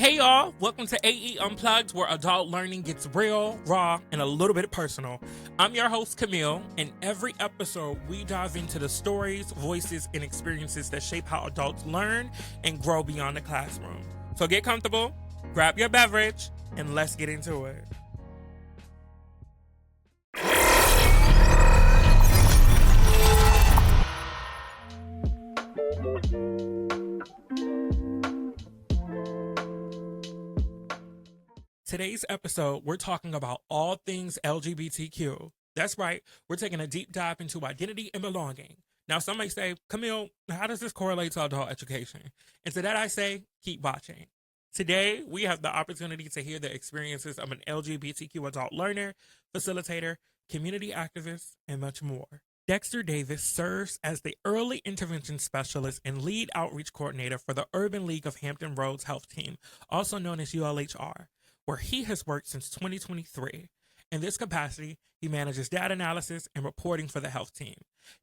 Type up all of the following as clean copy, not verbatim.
Hey y'all, welcome to AE Unplugged, where adult learning gets real, raw, and a little bit personal. I'm your host, Camille, and every episode we dive into the stories, voices, and experiences that shape how adults learn and grow beyond the classroom. So get comfortable, grab your beverage, and let's get into it. Today's episode, we're talking about all things LGBTQ. That's right, we're taking a deep dive into identity and belonging. Now, some may say, Camille, how does this correlate to adult education? And to that I say, keep watching. Today, we have the opportunity to hear the experiences of an LGBTQ adult learner, facilitator, community activist, and much more. Dexter Davis serves as the Early Intervention Specialist and Lead Outreach Coordinator for the Urban League of Hampton Roads Health Team, also known as ULHR, where he has worked since 2023. In this capacity, he manages data analysis and reporting for the health team.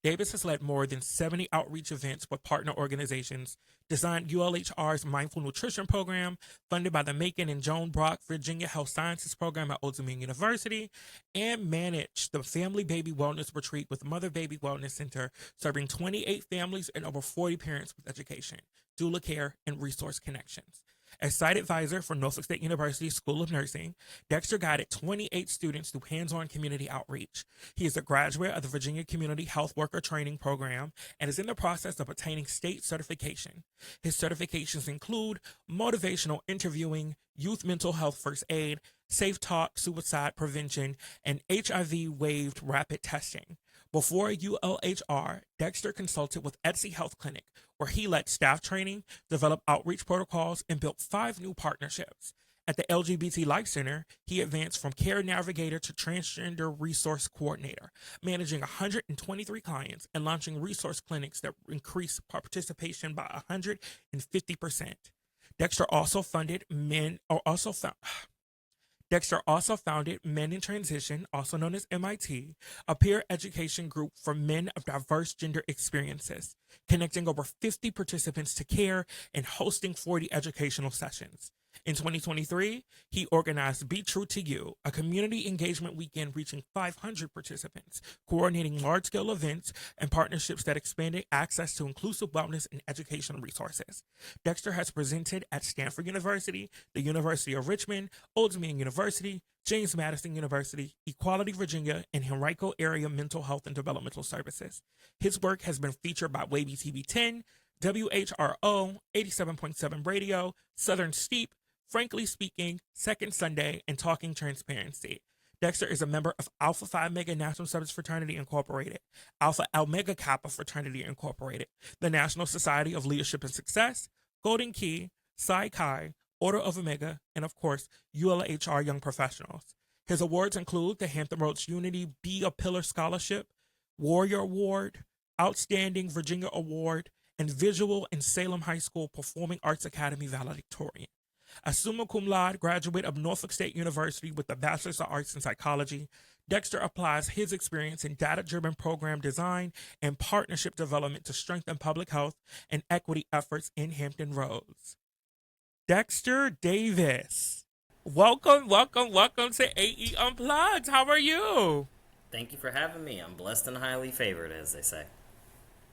Davis has led more than 70 outreach events with partner organizations, designed ULHR's Mindful Nutrition Program, funded by the Macon and Joan Brock Virginia Health Sciences Program at Old Dominion University, and managed the Family Baby Wellness Retreat with Mother Baby Wellness Center, serving 28 families and over 40 parents with education, doula care, and resource connections. As site advisor for Norfolk State University School of Nursing, Dexter guided 28 students through hands-on community outreach. He is a graduate of the Virginia Community Health Worker Training Program and is in the process of attaining state certification. His certifications include motivational interviewing, youth mental health first aid, safe talk, suicide prevention, and HIV-waived rapid testing. Before ULHR, Dexter consulted with Etsy Health Clinic, where he led staff training, developed outreach protocols, and built 5 new partnerships. At the LGBT Life Center, he advanced from care navigator to transgender resource coordinator, managing 123 clients and launching resource clinics that increased participation by 150%. Dexter also founded Men in Transition, also known as MIT, a peer education group for men of diverse gender experiences, connecting over 50 participants to care and hosting 40 educational sessions. In 2023, he organized Be True to You, a community engagement weekend reaching 500 participants, coordinating large-scale events and partnerships that expanded access to inclusive wellness and educational resources. Dexter has presented at Stanford University, the University of Richmond, Old Dominion University, James Madison University, Equality Virginia, and Henrico Area Mental Health and Developmental Services. His work has been featured by Wavy TV 10, WHRO, 87.7 Radio, Southern Steep, Frankly Speaking, Second Sunday, and Talking Transparency. Dexter is a member of Alpha Phi Mega National Service Fraternity Incorporated, Alpha Omega Kappa Fraternity Incorporated, the National Society of Leadership and Success, Golden Key, Psi Chi, Order of Omega, and of course, ULHR Young Professionals. His awards include the Hampton Roads Unity Be a Pillar Scholarship, Warrior Award, Outstanding Virginia Award, and Visual and Salem High School Performing Arts Academy valedictorian. A summa cum laude graduate of Norfolk State University with a Bachelor's of Arts in Psychology, Dexter applies his experience in data-driven program design and partnership development to strengthen public health and equity efforts in Hampton Roads. Dexter Davis, welcome to AE Unplugged. How are you? Thank you for having me. I'm blessed and highly favored, as they say.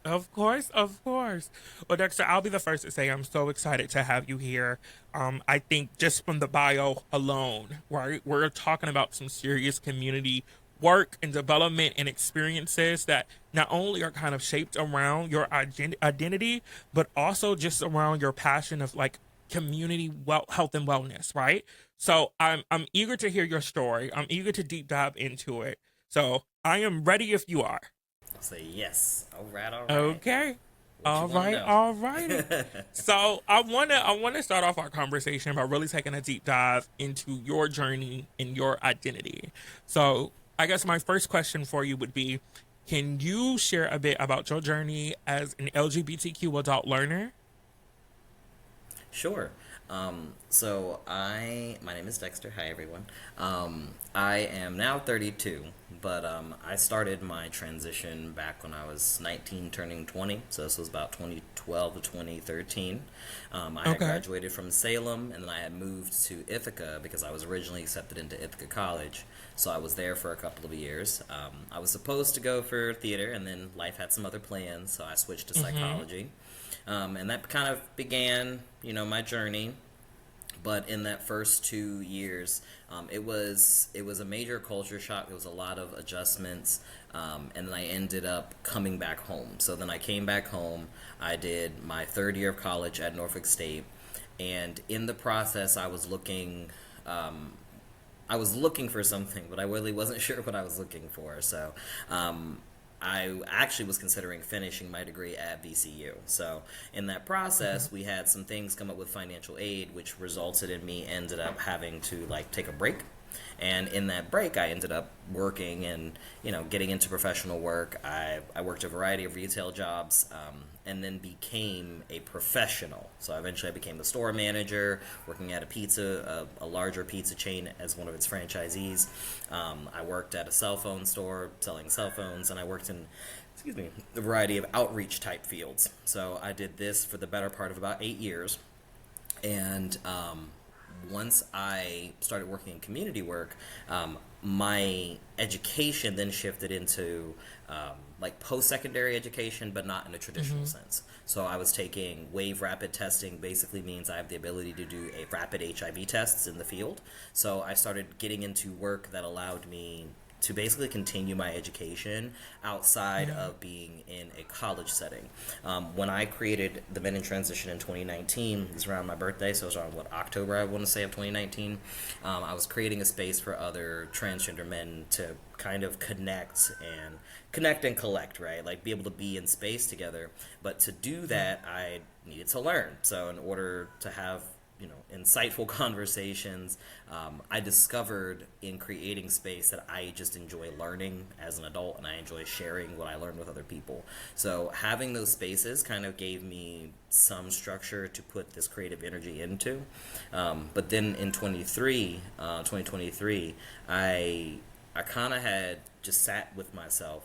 Of course. Well, Dexter, I'll be the first to say I'm so excited to have you here. I think just from the bio alone, right, we're talking about some serious community work and development and experiences that not only are kind of shaped around your identity, but also just around your passion of like community health and wellness, right? So I'm eager to hear your story. I'm eager to deep dive into it. So I am ready if you are. I'll say yes. All right. Okay. All right. So I wanna start off our conversation by really taking a deep dive into your journey and your identity. So I guess my first question for you would be, can you share a bit about your journey as an LGBTQ adult learner? Sure. My name is Dexter. Hi, everyone. I am now 32, but I started my transition back when I was 19, turning 20. So this was about 2012 to 2013. I had Okay. graduated from Salem, and then I had moved to Ithaca because I was originally accepted into Ithaca College. So I was there for a couple of years. I was supposed to go for theater, and then life had some other plans, so I switched to psychology. And that kind of began, my journey. But in that first 2 years, it was a major culture shock. There was a lot of adjustments, and then I ended up coming back home. So then I came back home. I did my third year of college at Norfolk State, and in the process, I was looking for something, but I really wasn't sure what I was looking for. So I actually was considering finishing my degree at VCU. So in that process, we had some things come up with financial aid, which resulted in me ended up having to take a break. And in that break, I ended up working and getting into professional work. I worked a variety of retail jobs, and then became a professional. So eventually, I became a store manager, working at a larger pizza chain as one of its franchisees. I worked at a cell phone store selling cell phones, and I worked in a variety of outreach type fields. So I did this for the better part of about 8 years, and once I started working in community work, my education then shifted into post-secondary education, but not in a traditional sense. So I was taking wave rapid testing. Basically means I have the ability to do a rapid HIV tests in the field. So I started getting into work that allowed me to basically continue my education outside of being in a college setting. When I created the Men in Transition in 2019, it was around my birthday, so it was around October, I want to say, of 2019. I was creating a space for other transgender men to kind of connect and collect, right? Like be able to be in space together. But to do that, I needed to learn. So in order to have insightful conversations, I discovered in creating space that I just enjoy learning as an adult, and I enjoy sharing what I learned with other people. So having those spaces kind of gave me some structure to put this creative energy into. But then in 2023, I kind of had just sat with myself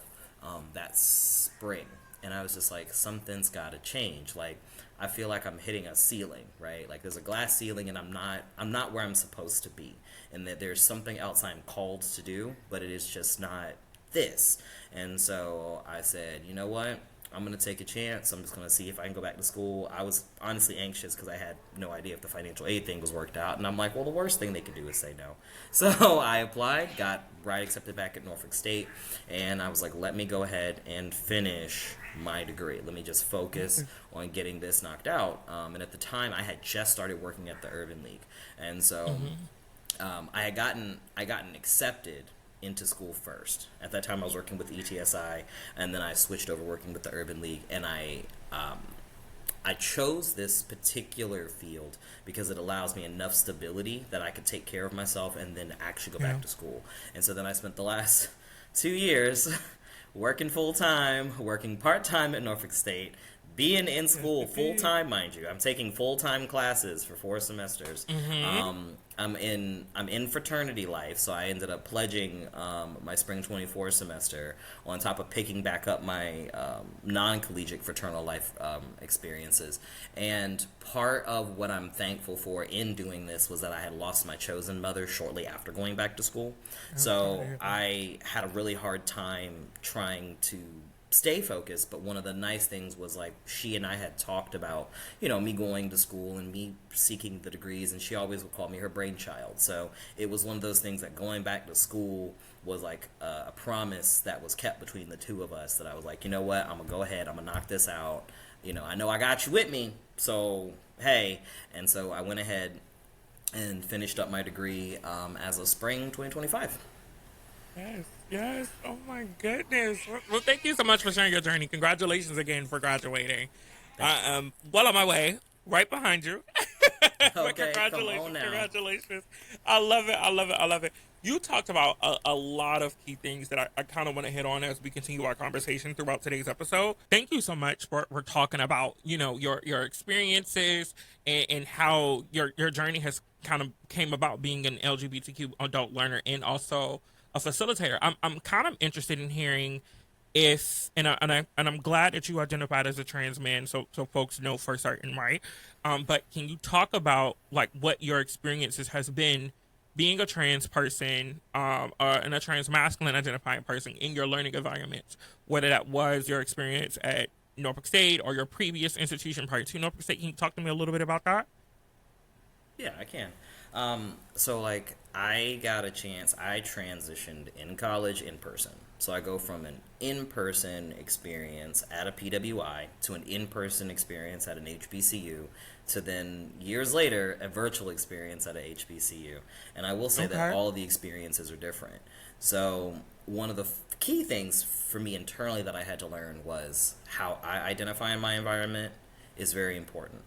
that spring, and I was just like, something's got to change. Like, I feel like I'm hitting a ceiling, right? Like there's a glass ceiling, and I'm not where I'm supposed to be, and that there's something else I'm called to do, but it is just not this. And so I said, you know what? I'm going to take a chance. I'm just going to see if I can go back to school. I was honestly anxious because I had no idea if the financial aid thing was worked out. And I'm like, well, the worst thing they could do is say no. So I applied, got accepted back at Norfolk State, and I was like, let me go ahead and finish my degree. Let me just focus on getting this knocked out. And at the time, I had just started working at the Urban League. And so I had gotten accepted into school first. At that time, I was working with ETSI, and then I switched over working with the Urban League, and I chose this particular field because it allows me enough stability that I could take care of myself and then actually go back to school. And so then I spent the last 2 years working full-time, working part-time at Norfolk State, being in school full-time, mind you. I'm taking full-time classes for 4 semesters. I'm in fraternity life, so I ended up pledging my spring 24 semester on top of picking back up my non-collegiate fraternal life experiences. And part of what I'm thankful for in doing this was that I had lost my chosen mother shortly after going back to school. So I had a really hard time trying to stay focused, but one of the nice things was she and I had talked about me going to school and me seeking the degrees, and she always would call me her brainchild. So it was one of those things that going back to school was like a promise that was kept between the two of us, that I was like, you know what, I'm gonna go ahead, I'm gonna knock this out, I know I got you with me, so hey. And so I went ahead and finished up my degree as of spring 2025. Yes. Oh my goodness. Well, thank you so much for sharing your journey. Congratulations again for graduating. I am well on my way, right behind you. But Okay, come on now. congratulations. I love it. You talked about a lot of key things that I kind of want to hit on as we continue our conversation throughout today's episode. Thank you so much for talking about, your experiences, and how your journey has kind of came about being an LGBTQ adult learner and also a facilitator. I'm kind of interested in hearing if and I'm glad that you identified as a trans man, so folks know for certain, right? But can you talk about like what your experiences has been being a trans person, and a trans masculine identifying person in your learning environments, whether that was your experience at Norfolk State or your previous institution prior to Norfolk State? Can you talk to me a little bit about that? Yeah, I can. So like I got a chance. I transitioned in college in person. So I go from an in-person experience at a PWI to an in-person experience at an HBCU to then years later a virtual experience at a HBCU. And I will say that Okay. all of the experiences are different. So one of the key things for me internally that I had to learn was how I identify in my environment is very important.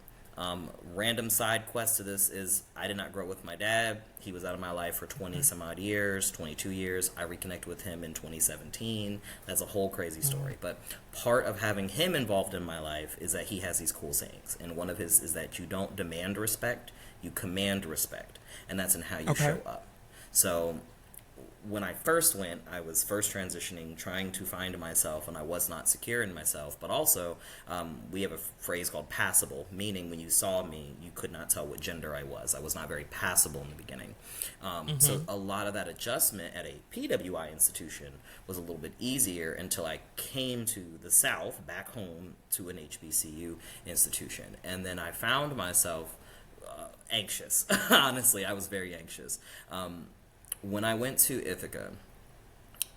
Random side quest to this is I did not grow up with my dad. He was out of my life for 20 some odd years, 22 years. I reconnected with him in 2017. That's a whole crazy story. But part of having him involved in my life is that he has these cool sayings. And one of his is that you don't demand respect, you command respect. And that's in how you Okay. show up. So when I first went, I was first transitioning, trying to find myself, and I was not secure in myself. But also, we have a phrase called passable, meaning when you saw me, you could not tell what gender I was. I was not very passable in the beginning. So a lot of that adjustment at a PWI institution was a little bit easier until I came to the South, back home to an HBCU institution. And then I found myself anxious. Honestly, I was very anxious. When I went to Ithaca,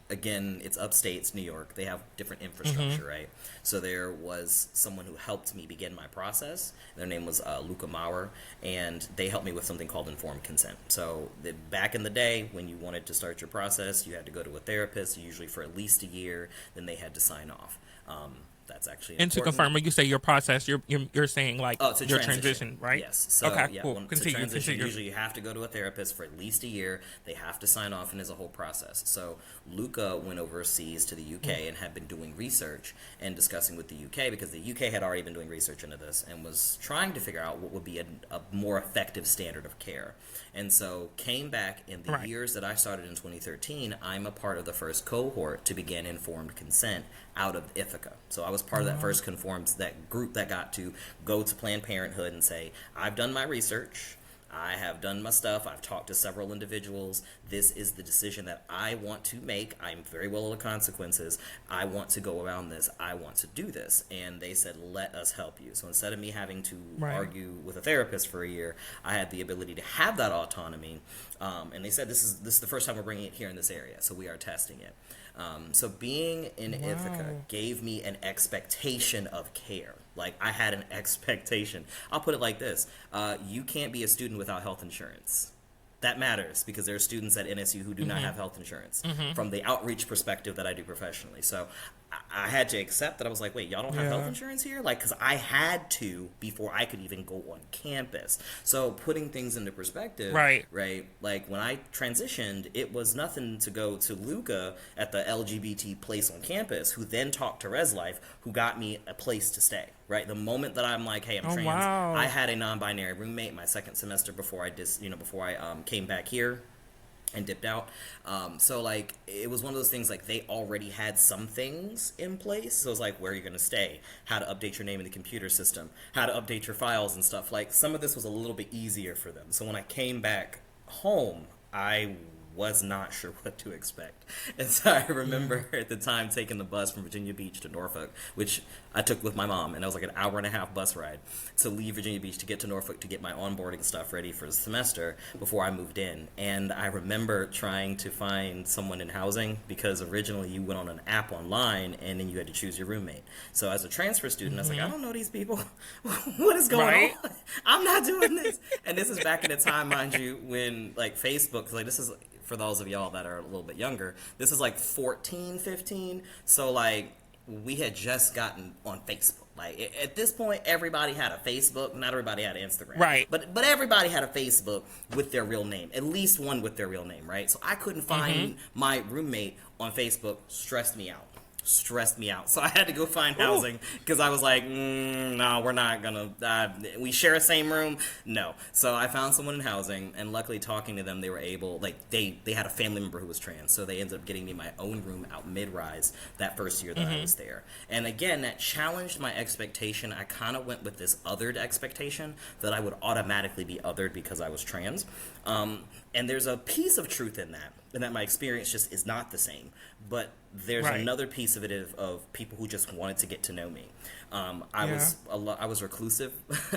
again, it's upstate, it's New York. They have different infrastructure, right? So there was someone who helped me begin my process. Their name was Luca Maurer, and they helped me with something called informed consent. So back in the day, when you wanted to start your process, you had to go to a therapist, usually for at least a year. Then they had to sign off. That's actually And to important. confirm, when you say your process, you're saying like Oh, to your transition, right? yes. So Okay, yeah, cool. to Continue. transition, Continue. usually you have to go to a therapist for at least a year. They have to sign off, and there's a whole process. So Luca went overseas to the UK and had been doing research and discussing with the UK because the UK had already been doing research into this and was trying to figure out what would be a more effective standard of care. And so came back in the Right. years that I started in 2013. I'm a part of the first cohort to begin informed consent out of Ithaca. So I was part of that first conformed, that group that got to go to Planned Parenthood and say, I've done my research, I have done my stuff, I've talked to several individuals, this is the decision that I want to make, I'm very well aware of the consequences, I want to go around this, I want to do this. And they said, let us help you. So instead of me having to Right. argue with a therapist for a year, I had the ability to have that autonomy. And they said, this is the first time we're bringing it here in this area, so we are testing it. So being in Ithaca gave me an expectation of care. Like I had an expectation. I'll put it like this. You can't be a student without health insurance. That matters because there are students at NSU who do not have health insurance from the outreach perspective that I do professionally. So I had to accept that. I was like, wait, y'all don't have health Yeah. insurance here? Like, because I had to before I could even go on campus. So putting things into perspective, Right. right? Like when I transitioned, it was nothing to go to Luca at the LGBT place on campus, who then talked to Res Life, who got me a place to stay. Right, the moment that I'm like, hey, I'm Oh, trans, wow. I had a non-binary roommate my second semester before I came back here and dipped out. So like it was one of those things like they already had some things in place. So it was like, where are you going to stay? How to update your name in the computer system? How to update your files and stuff. Like some of this was a little bit easier for them. So when I came back home, I was not sure what to expect. And so I remember at the time taking the bus from Virginia Beach to Norfolk, which I took with my mom, and that was like an hour and a half bus ride to leave Virginia Beach to get to Norfolk to get my onboarding stuff ready for the semester before I moved in. And I remember trying to find someone in housing because originally you went on an app online and then you had to choose your roommate. So as a transfer student, I was like, I don't know these people. What is going Right. on? I'm not doing this. And this is back in the time, mind you, when like Facebook, like this is for those of y'all that are a little bit younger, this is like 14, 15. So like we had just gotten on Facebook. Like at this point, everybody had a Facebook. Not everybody had an Instagram. Right. But everybody had a Facebook with their real name. At least one with their real name, right? So I couldn't find my roommate on Facebook. Stressed me out. stressed me out. So I had to go find housing because I was like, no, we're not gonna. We share a same room. No. So I found someone in housing, and luckily, talking to them, they were able. Like they had a family member who was trans, so they ended up getting me my own room out mid-rise that first year that I was there. And again, that challenged my expectation. I kind of went with this othered expectation that I would automatically be othered because I was trans. And there's a piece of truth in that, and that my experience just is not the same. But there's another piece of it of people who just wanted to get to know me. I was reclusive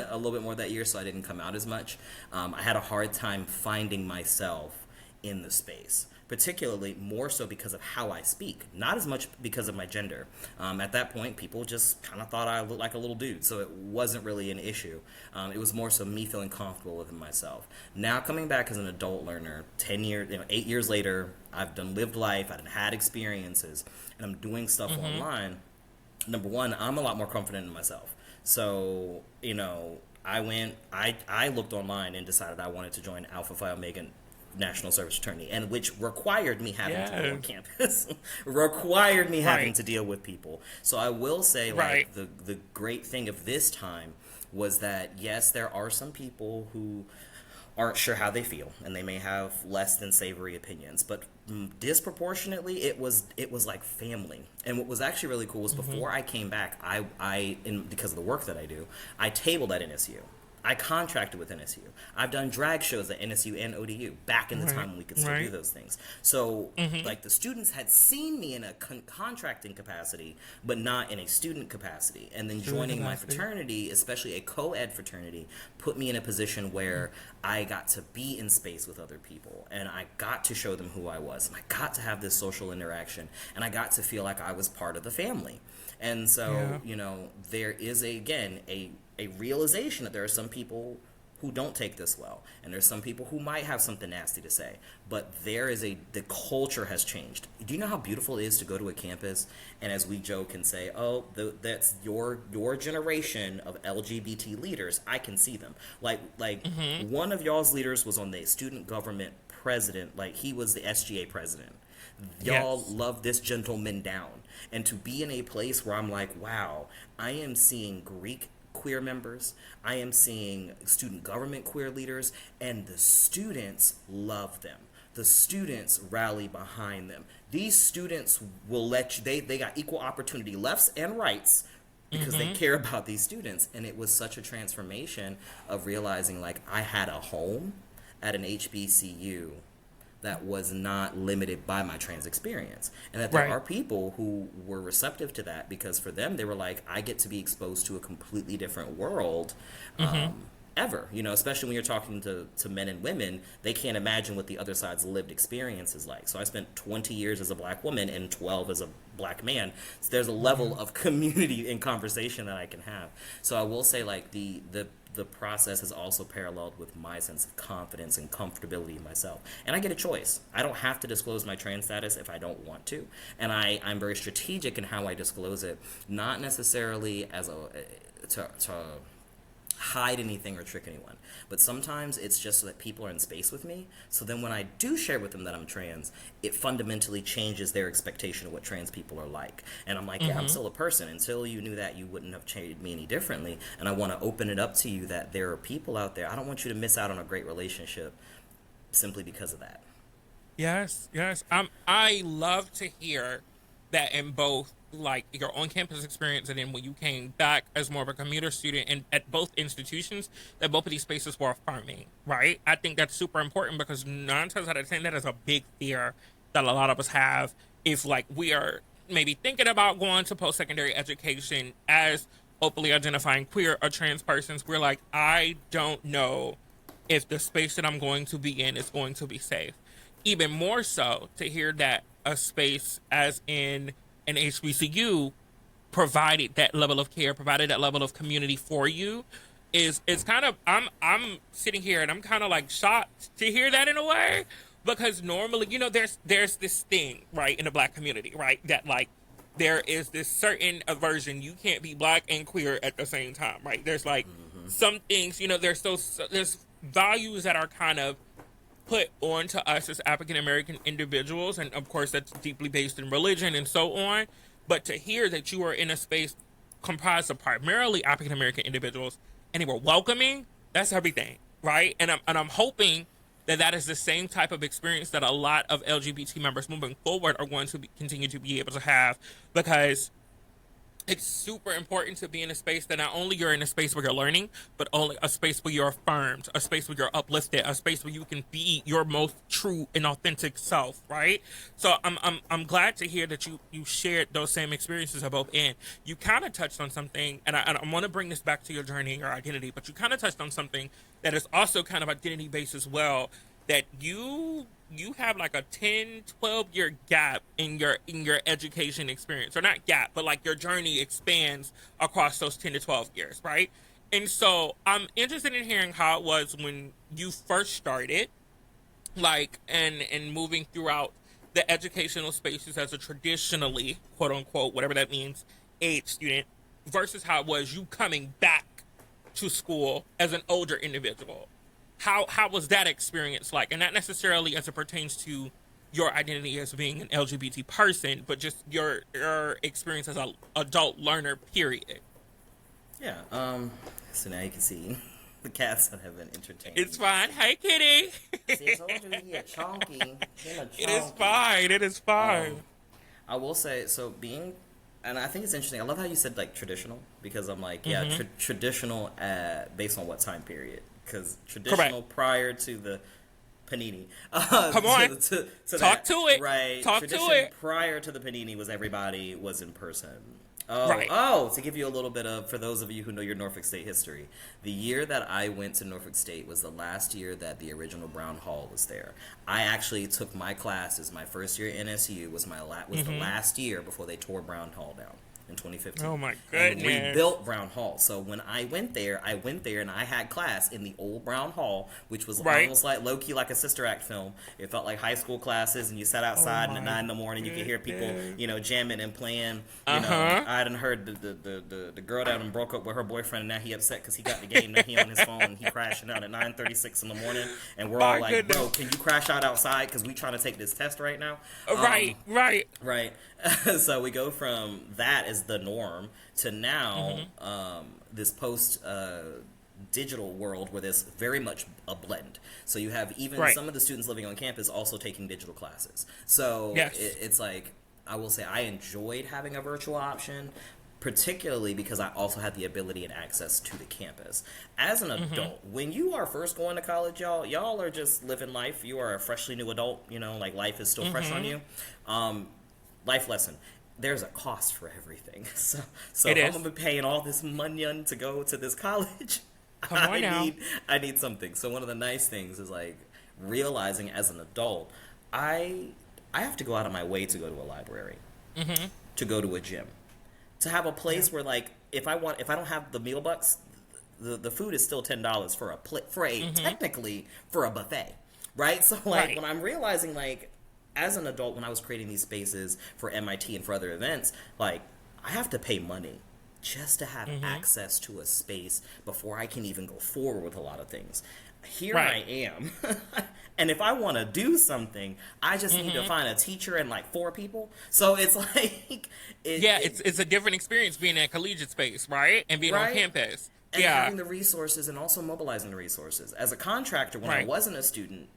a little bit more that year, so I didn't come out as much. I had a hard time finding myself in the space, particularly more so because of how I speak, not as much because of my gender. At that point, people just kind of thought I looked like a little dude, so it wasn't really an issue. It was more so me feeling comfortable within myself. Now, coming back as an adult learner, 8 years later, I've lived life, I've had experiences, and I'm doing stuff online. Number one, I'm a lot more confident in myself. So, I looked online and decided I wanted to join Alpha Phi Omega National Service Fraternity, and which required me having to go on campus, required me having to deal with people. So I will say, like, the great thing of this time was that, yes, there are some people who aren't sure how they feel, and they may have less than savory opinions, but disproportionately, it was like family. And what was actually really cool was before I came back, because of the work that I do, I tabled at NSU. I contracted with NSU. I've done drag shows at NSU and ODU back in the time when we could still do those things. So, like, the students had seen me in a contracting capacity, but not in a student capacity. And then joining my fraternity, especially a co-ed fraternity, put me in a position where I got to be in space with other people. And I got to show them who I was. And I got to have this social interaction. And I got to feel like I was part of the family. And so, there is, a realization that there are some people who don't take this well, and there's some people who might have something nasty to say, but the culture has changed. Do you know how beautiful it is to go to a campus and, as we joke and say, oh, that's your generation of LGBT leaders, I can see them. Like one of y'all's leaders was on the student government president, like he was the SGA president. Y'all love this gentleman down. And to be in a place where I'm like, wow, I am seeing Greek queer members, I am seeing student government queer leaders, and the students love them. The students rally behind them. These students will let you, they got equal opportunity, lefts and rights, because they care about these students. And it was such a transformation of realizing, like, I had a home at an HBCU that was not limited by my trans experience. And that there are people who were receptive to that, because for them, they were like, I get to be exposed to a completely different world ever. Especially when you're talking to men and women, they can't imagine what the other side's lived experience is like. So I spent 20 years as a black woman and 12 as a black man. So there's a level of community and conversation that I can have. So I will say, like, the process has also paralleled with my sense of confidence and comfortability in myself. And I get a choice. I don't have to disclose my trans status if I don't want to. And I'm very strategic in how I disclose it, not necessarily as to hide anything or trick anyone. But sometimes it's just so that people are in space with me. So then when I do share with them that I'm trans, it fundamentally changes their expectation of what trans people are like. And I'm like, yeah, I'm still a person. Until you knew that, you wouldn't have treated me any differently. And I want to open it up to you that there are people out there. I don't want you to miss out on a great relationship simply because of that. Yes. I love to hear that in both, like, your on-campus experience and then when you came back as more of a commuter student and at both institutions, that both of these spaces were affirming, right? I think that's super important, because 9 times out of 10, that is a big fear that a lot of us have if, like, we are maybe thinking about going to post-secondary education as openly identifying queer or trans persons. We're like, I don't know if the space that I'm going to be in is going to be safe. Even more so to hear that a space as in an HBCU provided that level of care, provided that level of community for you, it's kind of, I'm sitting here and I'm kind of like shocked to hear that in a way, because normally, there's this thing, right, in the Black community, right, that, like, there is this certain aversion. You can't be Black and queer at the same time, right? There's, like, some things, there's values that are kind of put onto us as African American individuals, and of course that's deeply based in religion and so on, But to hear that you were in a space comprised of primarily African American individuals and they were welcoming, that's everything, right? And I'm hoping that that is the same type of experience that a lot of LGBT members moving forward are going to continue to be able to have, because it's super important to be in a space that not only you're in a space where you're learning, but only a space where you're affirmed, a space where you're uplifted, a space where you can be your most true and authentic self, right? So I'm glad to hear that you shared those same experiences at both end. You kind of touched on something, and I want to bring this back to your journey and your identity, but you kind of touched on something that is also kind of identity based as well, that you have like a 10-12 year gap in your education experience, or not gap, but like your journey expands across those 10 to 12 years, right? And so I'm interested in hearing how it was when you first started, like, and moving throughout the educational spaces as a traditionally, quote unquote, whatever that means, age student, versus how it was you coming back to school as an older individual. How was that experience like? And not necessarily as it pertains to your identity as being an LGBT person, but just your experience as an adult learner, period. Yeah. So now you can see the cats that have been entertained. It's fine. Hey, kitty. See, I told you he a chonky. It is fine. It is fine. I will say, so being, and I think it's interesting. I love how you said like traditional, because I'm like, yeah, traditional based on what time period? Because traditional prior to the panini. Come on, to talk that, to it. Right. Talk Tradition to it. prior to the panini was everybody was in person. Right. To give you a little bit of, for those of you who know your Norfolk State history, the year that I went to Norfolk State was the last year that the original Brown Hall was there. I actually took my classes. My first year at NSU was the last year before they tore Brown Hall down in 2015. Oh my goodness. And rebuilt Brown Hall. So when I went there and I had class in the old Brown Hall, which was almost like low-key like a Sister Act film. It felt like high school classes, and you sat outside and at 9 in the morning, you could hear people, jamming and playing. You know, I hadn't heard the girl down and broke up with her boyfriend, and now he upset because he got the game, now he on his phone, and he crashing out at 9:36 in the morning, and we're all like, bro, can you crash out outside because we trying to take this test right now? Right. So we go from that as the norm to now this post digital world where there's very much a blend. So you have even some of the students living on campus also taking digital classes. So it's like, I will say I enjoyed having a virtual option, particularly because I also had the ability and access to the campus. As an adult, when you are first going to college, y'all are just living life. You are a freshly new adult, like life is still fresh on you. Life lesson. There's a cost for everything. So if I'm going to be paying all this money to go to this college, I need something. So one of the nice things is like realizing as an adult, I have to go out of my way to go to a library, to go to a gym, to have a place where like if I don't have the meal bucks, the food is still $10 for technically for a buffet, right? So like when I'm realizing like, as an adult, when I was creating these spaces for MIT and for other events, like, I have to pay money just to have access to a space before I can even go forward with a lot of things. Here I am. And if I want to do something, I just need to find a teacher and like 4 people. So it's like... it's a different experience being in a collegiate space, right? And being on campus. And having the resources and also mobilizing the resources. As a contractor, when I wasn't a student,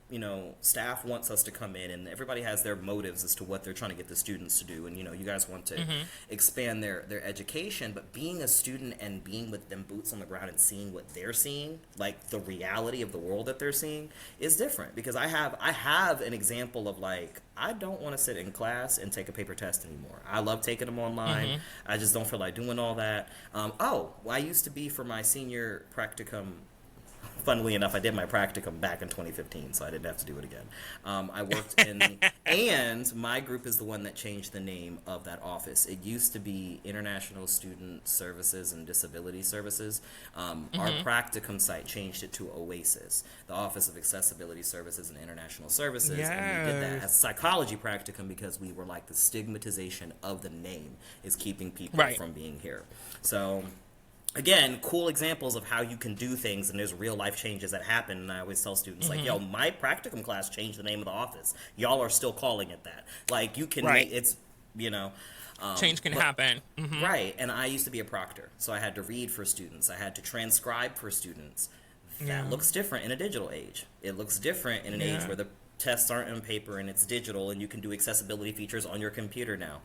staff wants us to come in, and everybody has their motives as to what they're trying to get the students to do. And, you guys want to expand their education. But being a student and being with them boots on the ground and seeing what they're seeing, like the reality of the world that they're seeing, is different. Because I have an example of like, I don't want to sit in class and take a paper test anymore. I love taking them online. I just don't feel like doing all that. I used to be for my senior practicum. Funnily enough, I did my practicum back in 2015, so I didn't have to do it again. I worked in, and my group is the one that changed the name of that office. It used to be International Student Services and Disability Services. Our practicum site changed it to OASIS, the Office of Accessibility Services and International Services. Yes. And we did that as psychology practicum because we were like, the stigmatization of the name is keeping people from being here. So... Again, cool examples of how you can do things, and there's real life changes that happen. And I always tell students, like, yo, my practicum class changed the name of the office. Y'all are still calling it that. Like, you can make it's, Change can happen. Mm-hmm. Right, and I used to be a proctor, so I had to read for students. I had to transcribe for students. That looks different in a digital age. It looks different in an age where the tests aren't on paper and it's digital and you can do accessibility features on your computer now.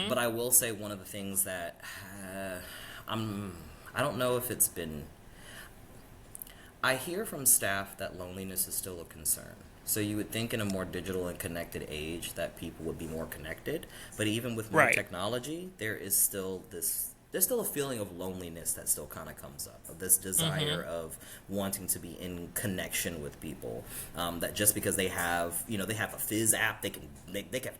But I will say one of the things that I don't know if it's been... I hear from staff that loneliness is still a concern. So you would think in a more digital and connected age that people would be more connected. But even with more technology, there's still a feeling of loneliness that still kind of comes up, of this desire of wanting to be in connection with people. That just because they have a Fizz app, they can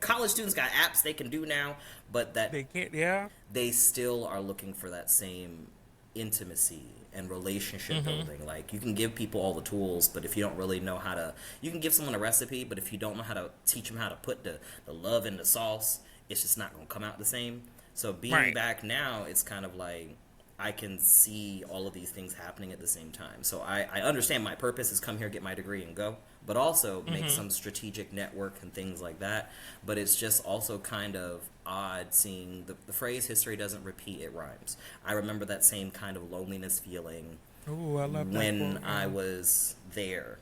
college students got apps they can do now, but that they can't. They still are looking for that same intimacy and relationship building. Like, you can give people all the tools, but if you don't really know how to, you can give someone a recipe, but if you don't know how to teach them how to put the love in the sauce, it's just not going to come out the same. So being back now, it's kind of like I can see all of these things happening at the same time. So I understand my purpose is come here, get my degree, and go, but also make some strategic network and things like that. But it's just also kind of odd seeing the phrase "history doesn't repeat, it rhymes." I remember that same kind of loneliness feeling when I was there.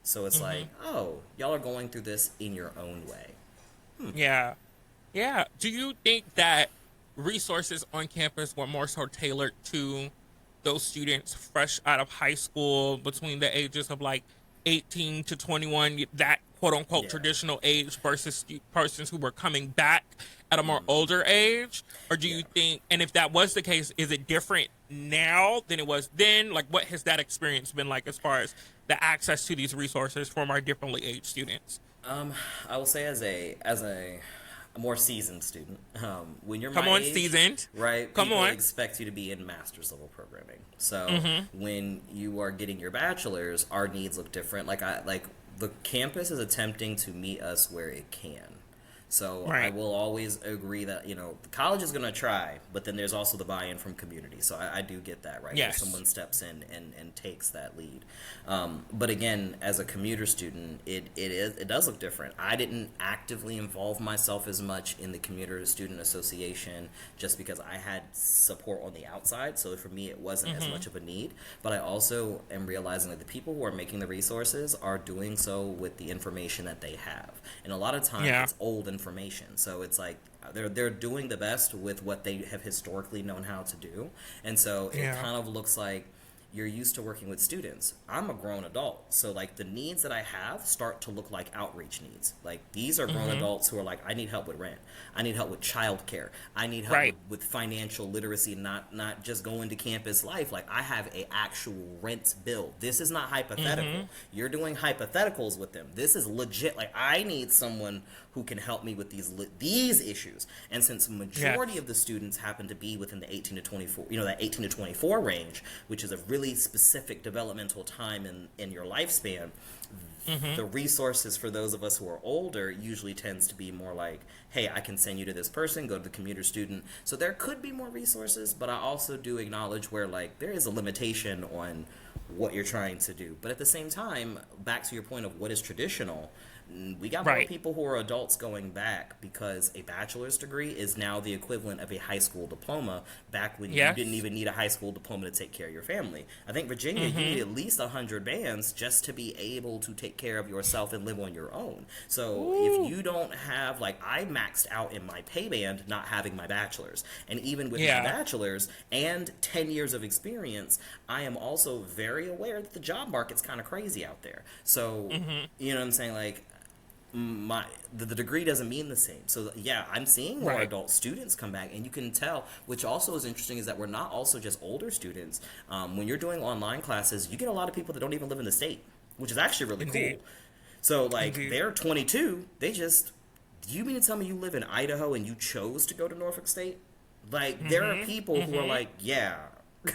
So it's like, oh, y'all are going through this in your own way. Yeah. Do you think that resources on campus were more so tailored to those students fresh out of high school between the ages of like 18 to 21, that quote unquote traditional age, versus persons who were coming back at a more older age? Or do you think, and if that was the case, is it different now than it was then? Like, what has that experience been like as far as the access to these resources from our differently aged students? I will say as a more seasoned student, when you're my age, seasoned, right? People expect you to be in master's level programming. So when you are getting your bachelor's, our needs look different. Like the campus is attempting to meet us where it can. So I will always agree that, the college is going to try, but then there's also the buy-in from community. So I do get that, right? Yes. Where someone steps in and takes that lead. But again, as a commuter student, it does look different. I didn't actively involve myself as much in the Commuter Student Association just because I had support on the outside. So for me, it wasn't as much of a need. But I also am realizing that the people who are making the resources are doing so with the information that they have. And a lot of times it's old information. So it's like they're doing the best with what they have historically known how to do. And so it kind of looks like you're used to working with students. I'm a grown adult, so like the needs that I have start to look like outreach needs. Like, these are grown adults who are like, I need help with rent, I need help with childcare, I need help with financial literacy, not just going to campus life. Like, I have a actual rent bill. This is not hypothetical. You're doing hypotheticals with them. This is legit. Like, I need someone who can help me with these issues. And since the majority of the students happen to be within the 18 to 24, that 18 to 24 range, which is a really specific developmental time in your lifespan, the resources for those of us who are older usually tends to be more like, hey, I can send you to this person, go to the commuter student. So there could be more resources, but I also do acknowledge where, like, there is a limitation on what you're trying to do. But at the same time, back to your point of what is traditional, we got more people who are adults going back because a bachelor's degree is now the equivalent of a high school diploma, back when you didn't even need a high school diploma to take care of your family. I think Virginia, you need at least 100 bands just to be able to take care of yourself and live on your own. So if you don't have, like, I maxed out in my pay band not having my bachelor's. And even with my bachelor's and 10 years of experience, I am also very aware that the job market's kind of crazy out there. So, you know what I'm saying? Like, the degree doesn't mean the same. So I'm seeing more adult students come back, and you can tell, which also is interesting, is that we're not also just older students. When you're doing online classes, you get a lot of people that don't even live in the state, which is actually really cool. So like they're 22, do you mean to tell me you live in Idaho and you chose to go to Norfolk State? Like there are people who are like,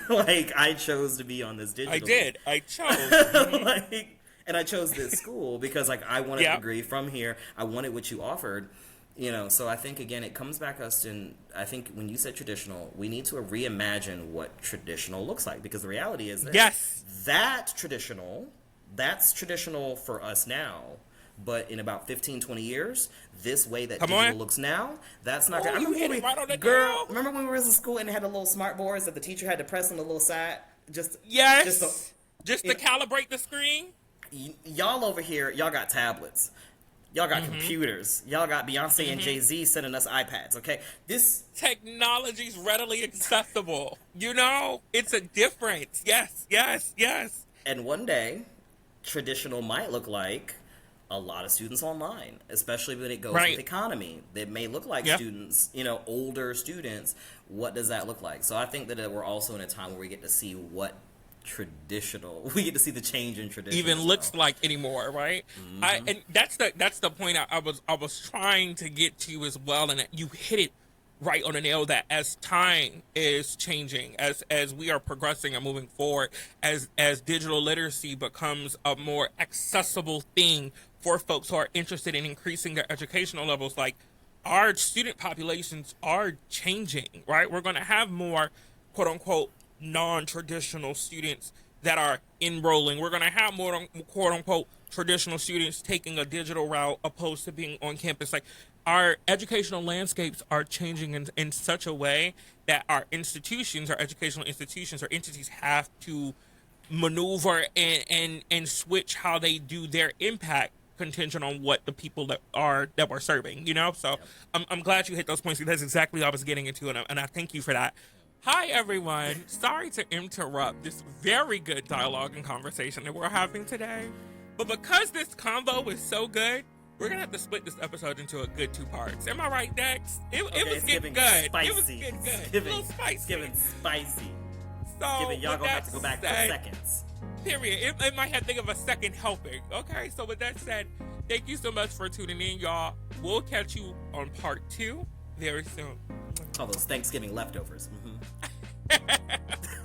like I chose to be on this digital. I chose. Like, and I chose this school because, like, I wanted a degree from here. I wanted what you offered, So I think, again, it comes back us in, I think when you said traditional, we need to reimagine what traditional looks like, because the reality is that that's traditional for us now, but in about 15, 20 years, this way that Come digital on. looks now, that's not Oh, good. you hit it right on the Girl, nail. remember when we were in school and they had the little smart boards that the teacher had to press on the little side? Yes. Just to you know, calibrate the screen. y'all over here, y'all got tablets. Y'all got computers. Y'all got Beyonce and Jay-Z sending us iPads, okay? This Technology's readily accessible. You know, it's a difference. Yes, yes, yes. And one day, traditional might look like a lot of students online, especially when it goes Right. with economy. It may look like Yeah. students, older students. What does that look like? So I think that we're also in a time where we get to see what we get to see the change in tradition. Even as looks well. like anymore, right? And that's the point I was trying to get to as well, and you hit it right on the nail. That as time is changing, as we are progressing and moving forward, as digital literacy becomes a more accessible thing for folks who are interested in increasing their educational levels, like our student populations are changing, right? We're going to have more quote unquote non-traditional students that are enrolling. We're going to have more quote unquote traditional students taking a digital route opposed to being on campus. Like our educational landscapes are changing in such a way that our educational institutions or entities have to maneuver and switch how they do their impact contingent on what the people that we're serving, so I'm glad you hit those points. That's exactly what I was getting into, and I thank you for that. Hi everyone, sorry to interrupt this very good dialogue and conversation that we're having today, but because this convo is so good, we're gonna have to split this episode into a good 2 parts. Am I right, Dex? It was getting good. Spicy. It was getting good. It's A little spicy. It's giving spicy. So Y'all with gonna have that to go back for said, seconds. Period. It might have to think of a second helping. Okay, so with that said, thank you so much for tuning in, y'all. We'll catch you on part 2 very soon. All those Thanksgiving leftovers. Mm-hmm.